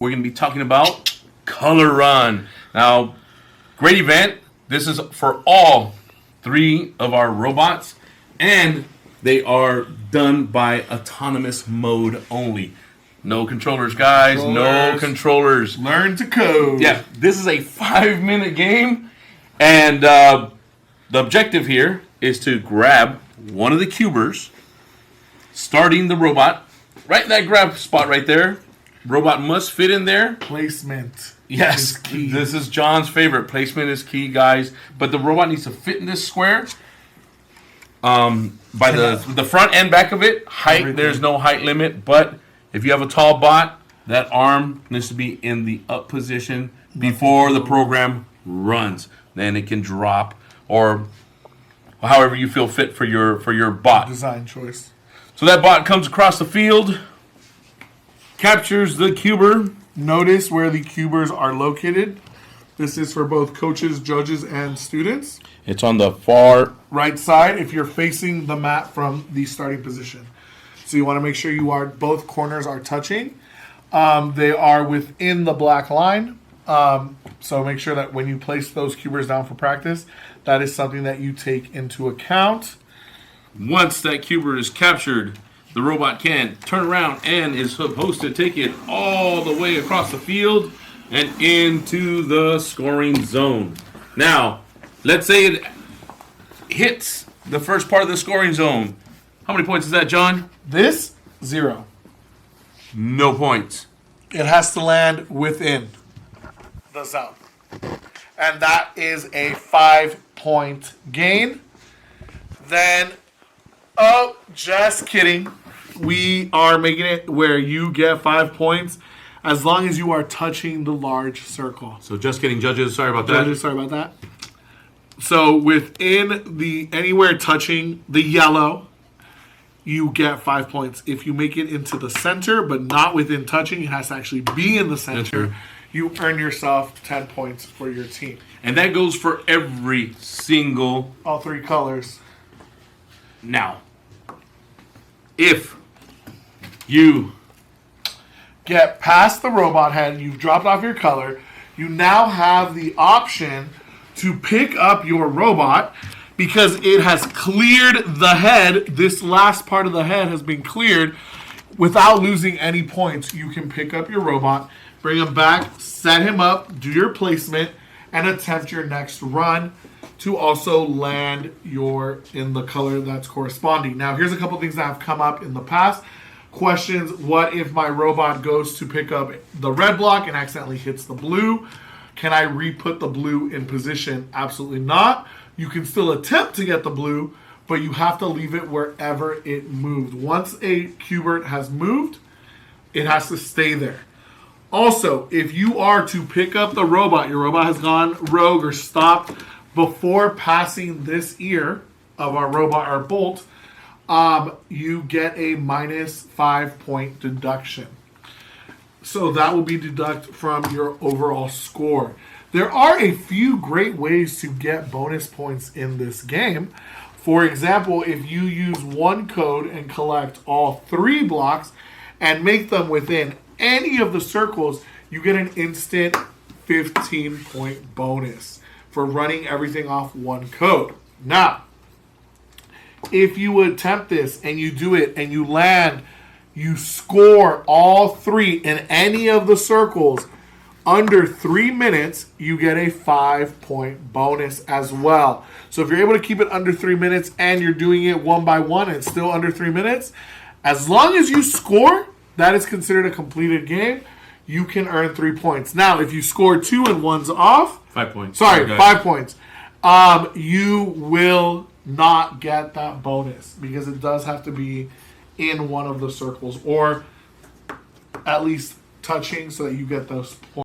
we're going to be talking about Color Run. Now, great event. This is for all 3 of our robots, and they are done by autonomous mode only. No controllers, guys. No controllers. Learn to code. Yeah, this is a 5-minute game, and the objective here is to grab one of the cubers, starting the robot, right in that grab spot right there. Robot must fit in there. Placement. Yes, this is John's favorite. Placement is key, guys. But the robot needs to fit in this square. By the front and back of it, height, there's no height limit. But if you have a tall bot, that arm needs to be in the up position before the program runs. Then it can drop, or however you feel fit for your bot. Design choice. So that bot comes across the field, captures the cuber. Notice where the cubers are located. This is for both coaches, judges, and students. It's on the far right side if you're facing the mat from the starting position. So you want to make sure both corners are touching. They are within the black line. So make sure that when you place those cubers down for practice, that is something that you take into account. Once that cuber is captured, the robot can turn around and is supposed to take it all the way across the field and into the scoring zone. Now, let's say it hits the first part of the scoring zone. How many points is that, John? This, 0. No points. It has to land within the zone. And that is a 5-point gain. Then, oh, just kidding. We are making it where you get 5 points as long as you are touching the large circle. So just kidding, judges. Sorry about that. Judges, sorry about that. So within the anywhere touching the yellow, you get 5 points. If you make it into the center, but not within touching, it has to actually be in the center. You earn yourself 10 points for your team. And that goes for every single... all 3 colors. Now, if you get past the robot head, you've dropped off your color, you now have the option to pick up your robot because it has cleared the head. This last part of the head has been cleared without losing any points. You can pick up your robot, bring him back, set him up, do your placement, and attempt your next run to also land in the color that's corresponding. Now, here's a couple things that have come up in the past. Questions: what if my robot goes to pick up the red block and accidentally hits the blue? Can I re-put the blue in position? Absolutely not. You can still attempt to get the blue, but you have to leave it wherever it moved. Once a cubert has moved, it has to stay there. Also, if you are to pick up the robot, your robot has gone rogue or stopped before passing this ear of our robot or bolt, you get a minus 5-point deduction. So that will be deducted from your overall score. There are a few great ways to get bonus points in this game. For example, if you use one code and collect all 3 blocks and make them within any of the circles, you get an instant 15-point bonus for running everything off one code. Now, if you attempt this and you do it and you land, you score all 3 in any of the circles under 3 minutes, you get a 5-point bonus as well. So if you're able to keep it under 3 minutes and you're doing it one by one and it's still under 3 minutes, as long as you score, that is considered a completed game. You can earn 3 points. Now, if you score 2 and one's off, 5 points. Sorry, 5 points. You will not get that bonus because it does have to be in one of the circles or at least touching so that you get those points.